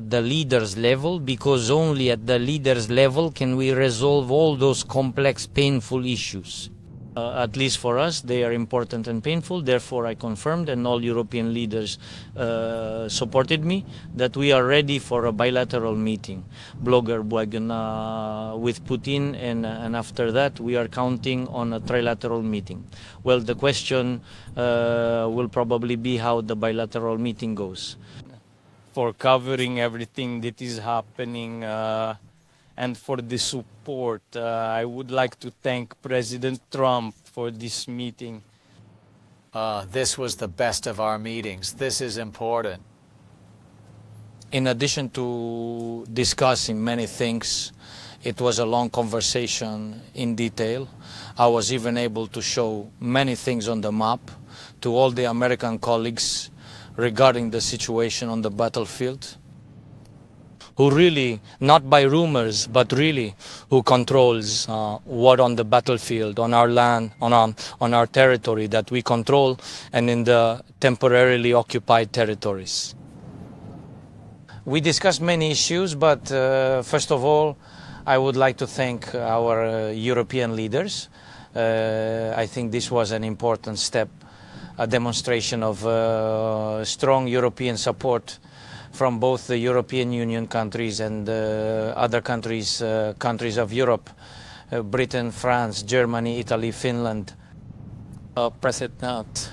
at the leaders level, because only at the leaders level can we resolve all those complex, painful issues. At least for us, they are important and painful. Therefore, I confirmed, and all European leaders supported me, that we are ready for a bilateral meeting, with Putin, and after that, we are counting on a trilateral meeting. Well, the question will probably be how the bilateral meeting goes. For covering everything that is happening and for the support. I would like to thank President Trump for this meeting. This was the best of our meetings. This is important. In addition to discussing many things, it was a long conversation in detail. I was even able to show many things on the map to all the American colleagues regarding the situation on the battlefield, who really, not by rumors, but really who controls what on the battlefield, on our land, on our territory that we control, and in the temporarily occupied territories. We discussed many issues, but first of all, I would like to thank our European leaders. I think this was an important step, a demonstration of strong European support from both the European Union countries and other countries of Europe, Britain, France, Germany, Italy, Finland. President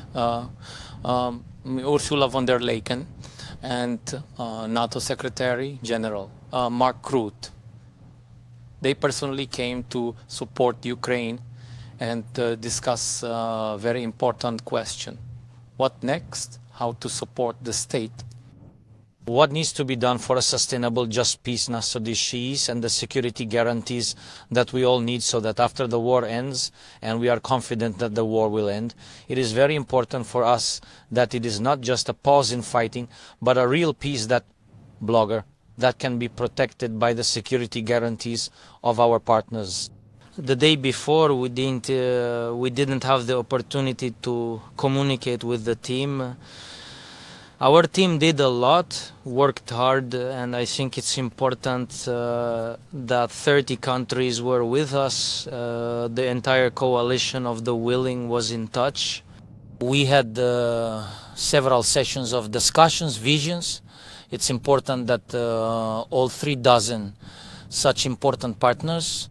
Ursula von der Leyen and NATO Secretary General Mark Rutte. They personally came to support Ukraine and discuss a very important question. What next? How to support the state? What needs to be done for a sustainable, just peace in Sudanese and the security guarantees that we all need so that after the war ends, and we are confident that the war will end, it is very important for us that it is not just a pause in fighting, but a real peace that can be protected by the security guarantees of our partners. The day before, we didn't have the opportunity to communicate with the team. Our team did a lot, worked hard, and I think it's important that 30 countries were with us. The entire coalition of the willing was in touch. We had several sessions of discussions, visions. It's important that all 36 such important partners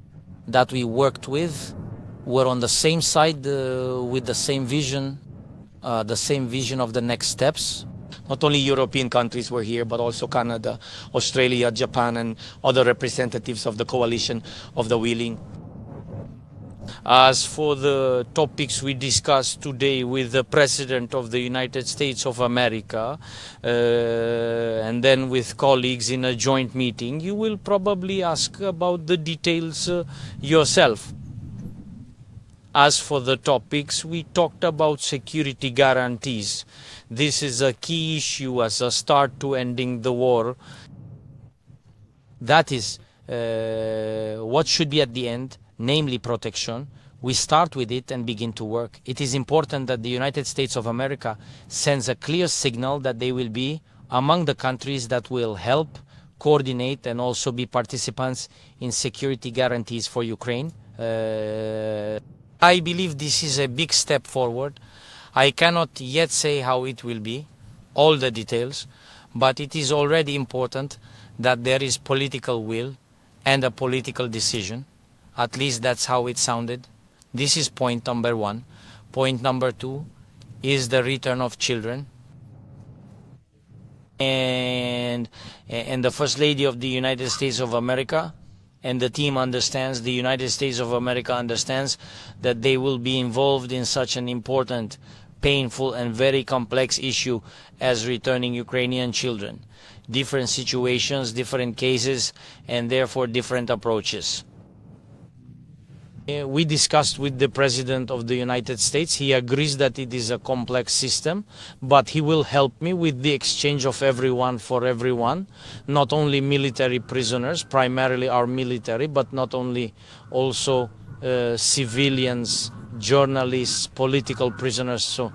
that we worked with were on the same side with the same vision of the next steps. Not only European countries were here, but also Canada, Australia, Japan, and other representatives of the coalition of the willing. As for the topics we discussed today with the President of the United States of America, and then with colleagues in a joint meeting, you will probably ask about the details yourself. As for the topics, we talked about security guarantees. This is a key issue as a start to ending the war. That is what should be at the end, namely protection. We start with it and begin to work. It is important that the United States of America sends a clear signal that they will be among the countries that will help, coordinate, and also be participants in security guarantees for Ukraine. I believe this is a big step forward. I cannot yet say how it will be, all the details, but it is already important that there is political will and a political decision. At least that's how it sounded. This is point number one. Point number two is the return of children. And the First Lady of the United States of America and the team understands, the United States of America understands that they will be involved in such an important, painful and very complex issue as returning Ukrainian children. Different situations, different cases, and therefore different approaches. We discussed with the President of the United States. He agrees that it is a complex system, but he will help me with the exchange of everyone for everyone, not only military prisoners, primarily our military, but not only also civilians, journalists, political prisoners. So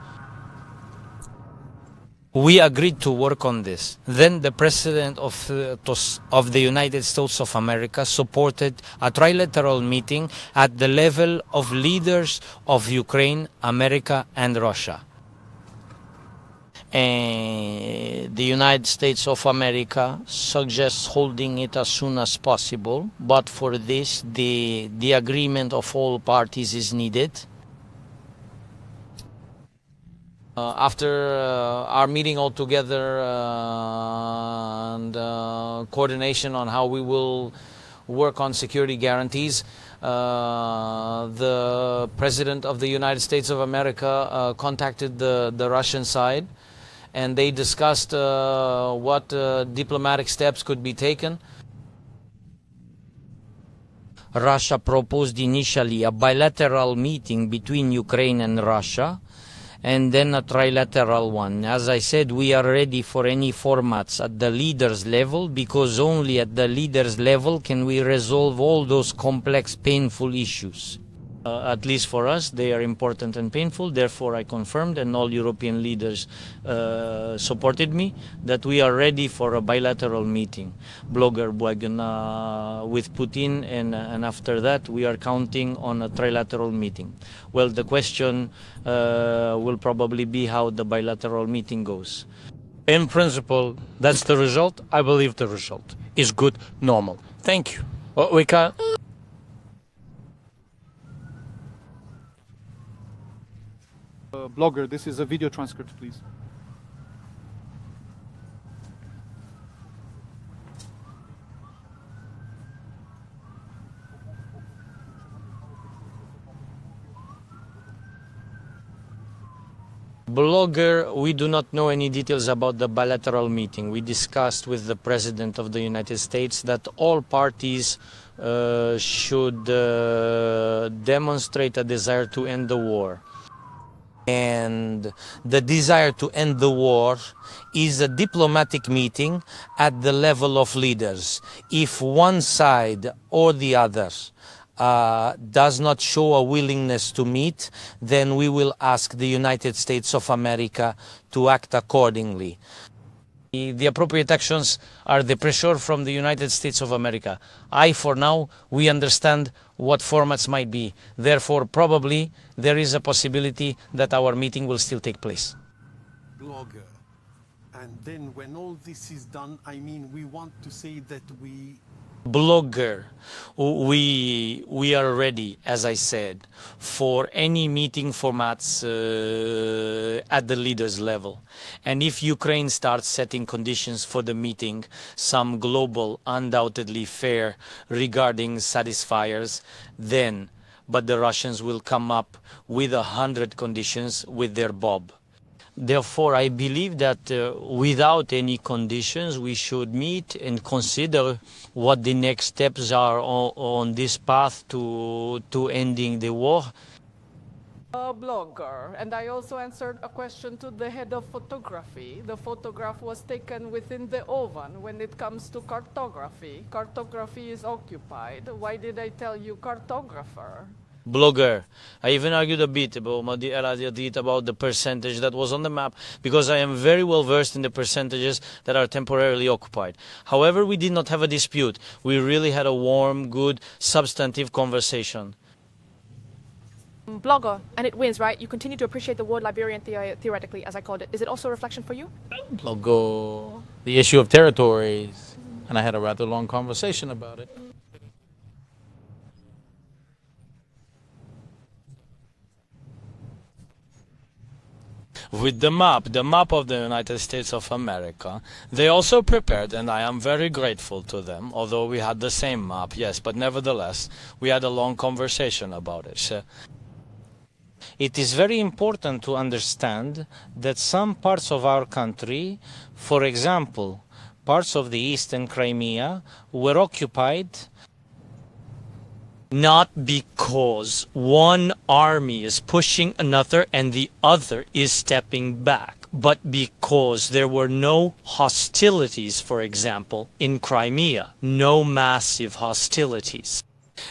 We agreed to work on this. Then the President of the United States of America supported a trilateral meeting at the level of leaders of Ukraine, America, and Russia. And the United States of America suggests holding it as soon as possible, but for this, the agreement of all parties is needed. After our meeting all together and coordination on how we will work on security guarantees, the President of the United States of America contacted the Russian side, and they discussed what diplomatic steps could be taken. Russia proposed initially a bilateral meeting between Ukraine and Russia, and then a trilateral one. As I said, we are ready for any formats at the leaders level, because only at the leaders level can we resolve all those complex, painful issues. At least for us, they are important and painful. Therefore, I confirmed, and all European leaders supported me, that we are ready for a bilateral meeting, with Putin, and after that, we are counting on a trilateral meeting. Well, the question will probably be how the bilateral meeting goes. In principle, that's the result. I believe the result is good, normal. Thank you. We can. Blogger, this is a video transcript, please. Blogger, we do not know any details about the bilateral meeting. We discussed with the President of the United States that all parties should demonstrate a desire to end the war. And the desire to end the war is a diplomatic meeting at the level of leaders. If one side or the other does not show a willingness to meet, then we will ask the United States of America to act accordingly. The appropriate actions are the pressure from the United States of America. For now, we understand what formats might be. Therefore, probably, there is a possibility that our meeting will still take place. Blogger. And then when all this is done, I mean, we want to say that we... Blogger, we are ready, as I said, for any meeting formats at the leaders level. And if Ukraine starts setting conditions for the meeting, some global, undoubtedly fair regarding satisfiers, then, but the Russians will come up with 100 conditions with their Bob. Therefore, I believe that without any conditions, we should meet and consider what the next steps are on this path to ending the war. A blogger, and I also answered a question to the head of photography. The photograph was taken within the oven. When it comes to cartography, cartography is occupied. Why did I tell you cartographer? Blogger, I even argued a bit about the percentage that was on the map, because I am very well versed in the percentages that are temporarily occupied. However, we did not have a dispute. We really had a warm, good, substantive conversation. Blogger, and it wins, right? You continue to appreciate the word Liberian theoretically, as I called it. Is it also a reflection for you? Blogger, the issue of territories, and I had a rather long conversation about it. With the map of the United States of America, they also prepared, and I am very grateful to them, although we had the same map, yes, but nevertheless, we had a long conversation about it. So, it is very important to understand that some parts of our country, for example, parts of the eastern Crimea, were occupied not because one army is pushing another and the other is stepping back, but because there were no hostilities, for example, in Crimea, no massive hostilities.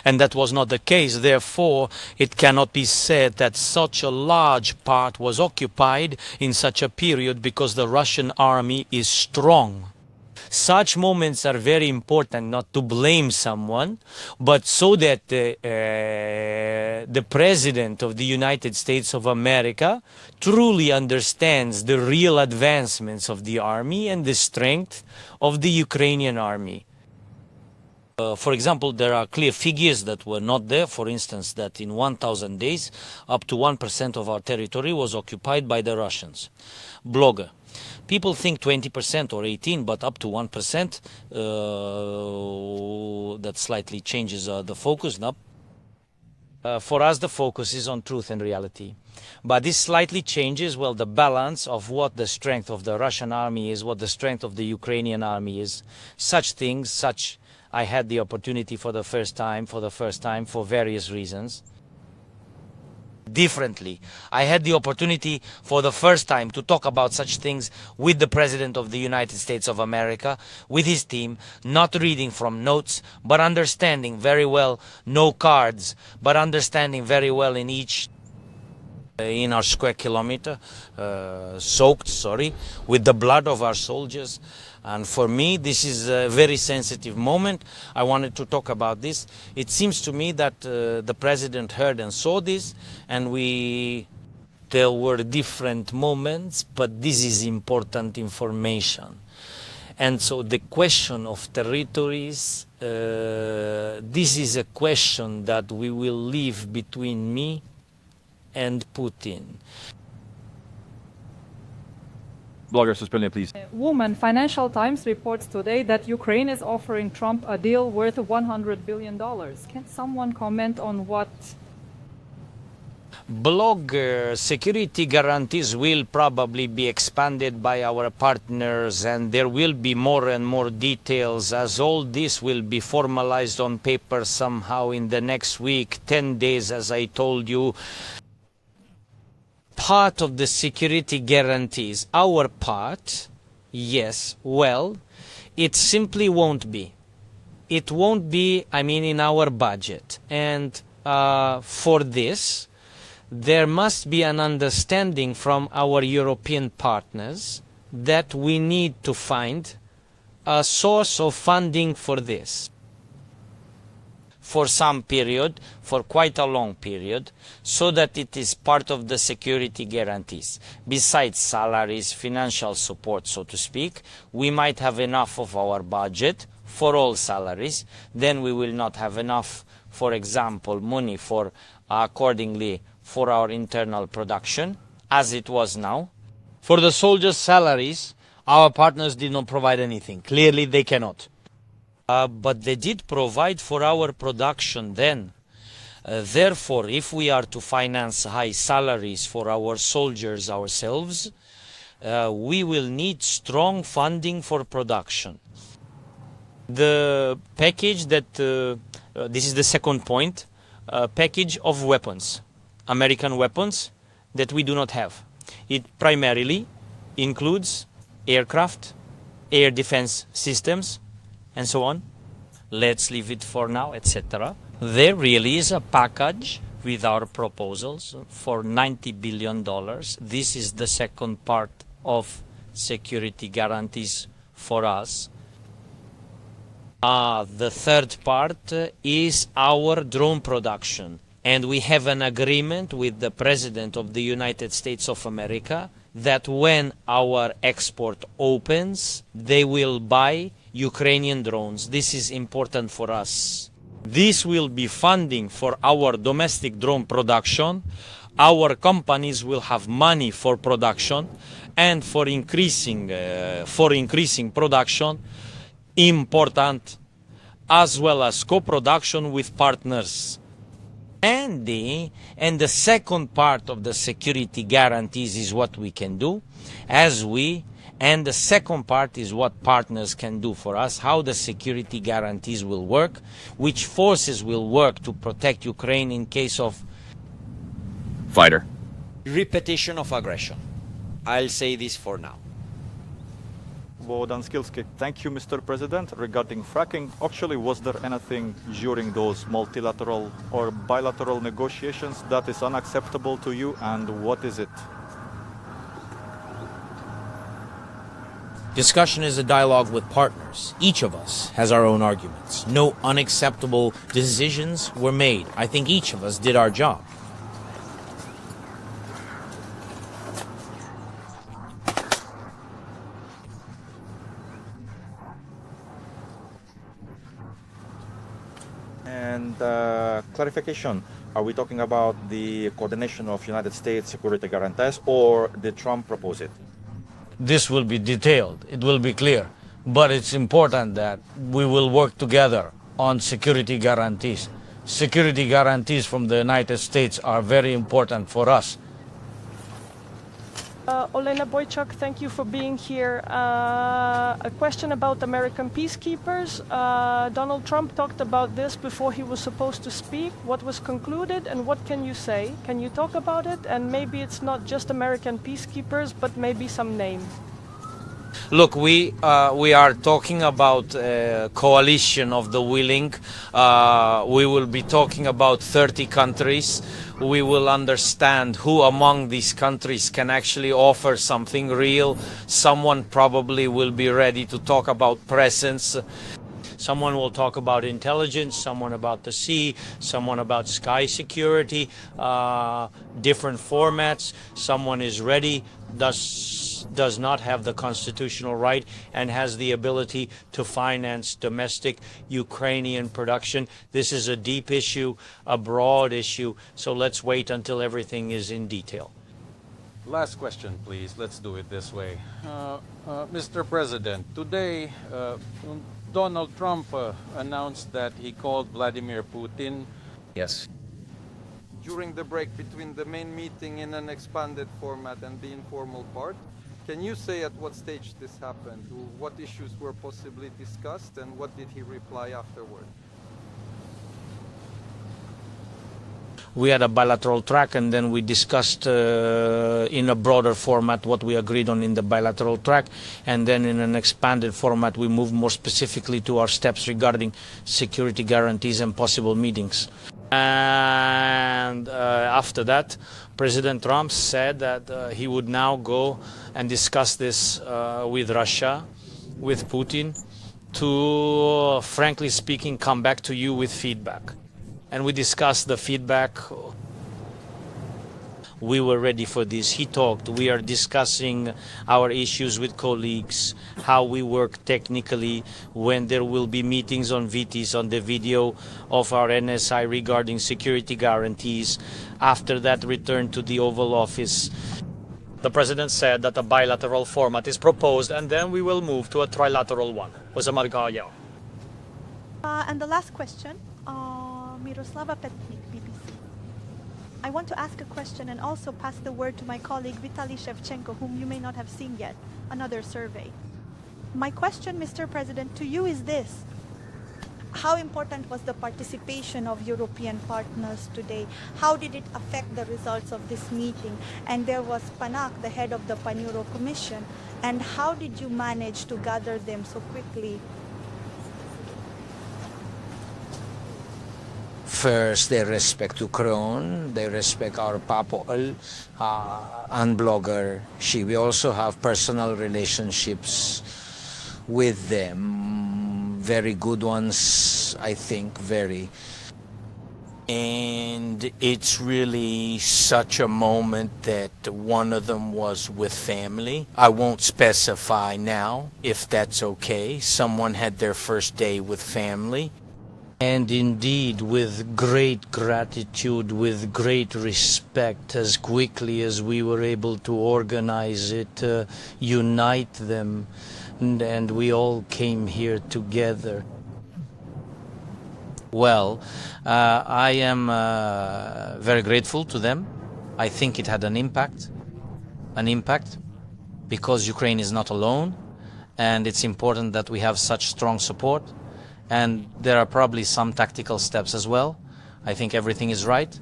And that was not the case. Therefore, it cannot be said that such a large part was occupied in such a period because the Russian army is strong. Such moments are very important, not to blame someone, but so that the President of the United States of America truly understands the real advancements of the army and the strength of the Ukrainian army. For example, there are clear figures that were not there. For instance, that in 1,000 days, up to 1% of our territory was occupied by the Russians. Blogger. People think 20% or 18%, but up to 1%, that slightly changes the focus. Now, for us, the focus is on truth and reality. But this slightly changes, well, the balance of what the strength of the Russian army is, what the strength of the Ukrainian army is. Such things, I had the opportunity for the first time, for various reasons. Differently. I had the opportunity for the first time to talk about such things with the President of the United States of America, with his team, not reading from notes, but understanding very well, no cards, but understanding very well in our square kilometer, soaked, with the blood of our soldiers. And for me, this is a very sensitive moment. I wanted to talk about this. It seems to me that the President heard and saw this, and there were different moments, but this is important information. And so the question of territories, this is a question that we will leave between me and Putin. Blogger suspended, please. Woman, Financial Times reports today that Ukraine is offering Trump a deal worth $100 billion. Can someone comment on what? Blogger, security guarantees will probably be expanded by our partners, and there will be more and more details as all this will be formalized on paper somehow in the next week, 10 days, as I told you. Part of the security guarantees, our part, yes, well, it simply won't be. It won't be, in our budget. And for this, there must be an understanding from our European partners that we need to find a source of funding for this. For some period, for quite a long period, so that it is part of the security guarantees. Besides salaries, financial support, so to speak, we might have enough of our budget for all salaries. Then we will not have enough, for example, money for accordingly for our internal production, as it was now. For the soldiers' salaries, our partners did not provide anything. Clearly, they cannot. But they did provide for our production then. Therefore, if we are to finance high salaries for our soldiers ourselves, we will need strong funding for production. The package that, this is the second point, package of weapons, American weapons that we do not have. It primarily includes aircraft, air defense systems, and so on. Let's leave it for now, etc. There really is a package with our proposals for $90 billion. This is the second part of security guarantees for us. The third part is our drone production. And we have an agreement with the President of the United States of America that when our export opens, they will buy Ukrainian drones. This is important for us. This will be funding for our domestic drone production. Our companies will have money for production and for increasing production, important, as well as co-production with partners. And the second part of the security guarantees is what we can do and the second part is what partners can do for us, how the security guarantees will work, which forces will work to protect Ukraine in case of repetition of aggression. I'll say this for now. Volodymyr. Thank you, Mr. President. Regarding fracking, actually, was there anything during those multilateral or bilateral negotiations that is unacceptable to you, and what is it? Discussion is a dialogue with partners. Each of us has our own arguments. No unacceptable decisions were made. I think each of us did our job. And clarification, are we talking about the coordination of United States security guarantees, or did Trump propose it? This will be detailed, it will be clear, but it's important that we will work together on security guarantees. Security guarantees from the United States are very important for us. Olena Boychuk, thank you for being here. A question about American peacekeepers. Donald Trump talked about this before he was supposed to speak. What was concluded and what can you say? Can you talk about it? And maybe it's not just American peacekeepers, but maybe some names. Look, we are talking about a coalition of the willing. We will be talking about 30 countries. We will understand who among these countries can actually offer something real. Someone probably will be ready to talk about presence. Someone will talk about intelligence, someone about the sea, someone about sky security, different formats. Someone is ready, does not have the constitutional right and has the ability to finance domestic Ukrainian production. This is a deep issue, a broad issue, so let's wait until everything is in detail. Last question, please. Let's do it this way. Mr. President, today Donald Trump announced that he called Vladimir Putin. Yes. During the break between the main meeting in an expanded format and the informal part, can you say at what stage this happened? What issues were possibly discussed and what did he reply afterward? We had a bilateral track and then we discussed in a broader format what we agreed on in the bilateral track, and then in an expanded format we moved more specifically to our steps regarding security guarantees and possible meetings. And after that, President Trump said that he would now go and discuss this with Russia, with Putin, to, frankly speaking, come back to you with feedback. And we discussed the feedback. We were ready for this. He talked. We are discussing our issues with colleagues, how we work technically, when there will be meetings on VTs, on the video of our NSI regarding security guarantees. After that, return to the Oval Office. The President said that a bilateral format is proposed, and then we will move to a trilateral one. And the last question. Miroslava Petnik, BBC. I want to ask a question and also pass the word to my colleague Vitaly Shevchenko, whom you may not have seen yet, another survey. My question, Mr. President, to you is this. How important was the participation of European partners today? How did it affect the results of this meeting? And there was Panak, the head of the Pan-Euro Commission, and how did you manage to gather them so quickly? First, they respect Ukraine, they respect our Papol and blogger. We also have personal relationships with them, very good ones, I think, very. And it's really such a moment that one of them was with family. I won't specify now if that's okay. Someone had their first day with family. And indeed, with great gratitude, with great respect, as quickly as we were able to organize it, unite them, and we all came here together. Well, I am very grateful to them. I think it had an impact, because Ukraine is not alone, and it's important that we have such strong support. And there are probably some tactical steps as well. I think everything is right.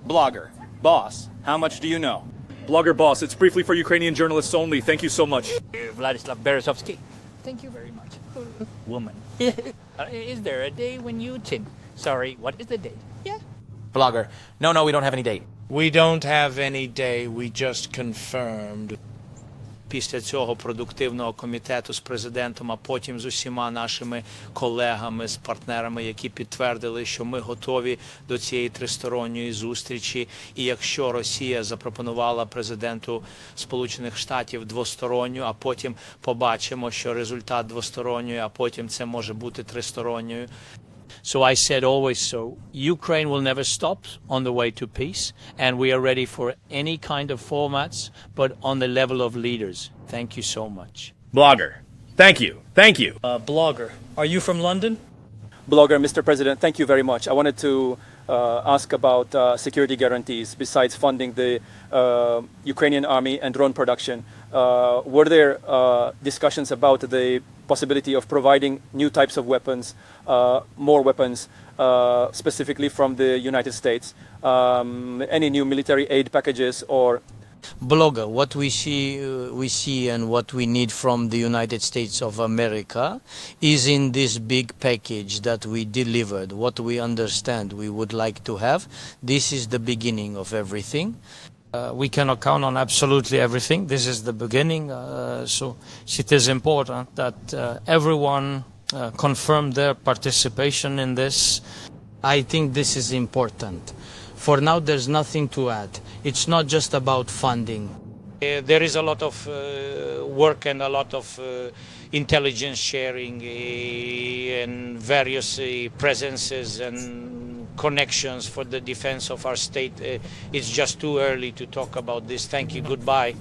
Blogger, boss, how much do you know? Blogger boss, it's briefly for Ukrainian journalists only. Thank you so much. Vladislav Berezovsky. Thank you very much. Woman. Is there a day when you tin? Sorry, what is the date? Yeah. Blogger. No, we don't have any date. We don't have any day, we just confirmed. Після цього продуктивного комітету з президентом, а потім з усіма нашими колегами, з партнерами, які підтвердили, що ми готові до цієї тристоронньої зустрічі. І якщо Росія запропонувала президенту Сполучених Штатів двосторонню, а потім побачимо, що результат двосторонньої, а потім це може бути тристоронньою. So I said always so. Ukraine will never stop on the way to peace, and we are ready for any kind of formats, but on the level of leaders. Thank you so much. Blogger. Thank you. Blogger. Are you from London? Blogger, Mr. President, thank you very much. I wanted to ask about security guarantees besides funding the Ukrainian army and drone production. Were there discussions about the possibility of providing new types of weapons, more weapons, specifically from the United States? Any new military aid packages or... Blogger, what we see and what we need from the United States of America is in this big package that we delivered, what we understand we would like to have. This is the beginning of everything. We cannot count on absolutely everything. This is the beginning, so it is important that everyone confirm their participation in this. I think this is important. For now, there's nothing to add. It's not just about funding. There is a lot of work and a lot of intelligence sharing and various presences and connections for the defense of our state. It's just too early to talk about this. Thank you. Goodbye.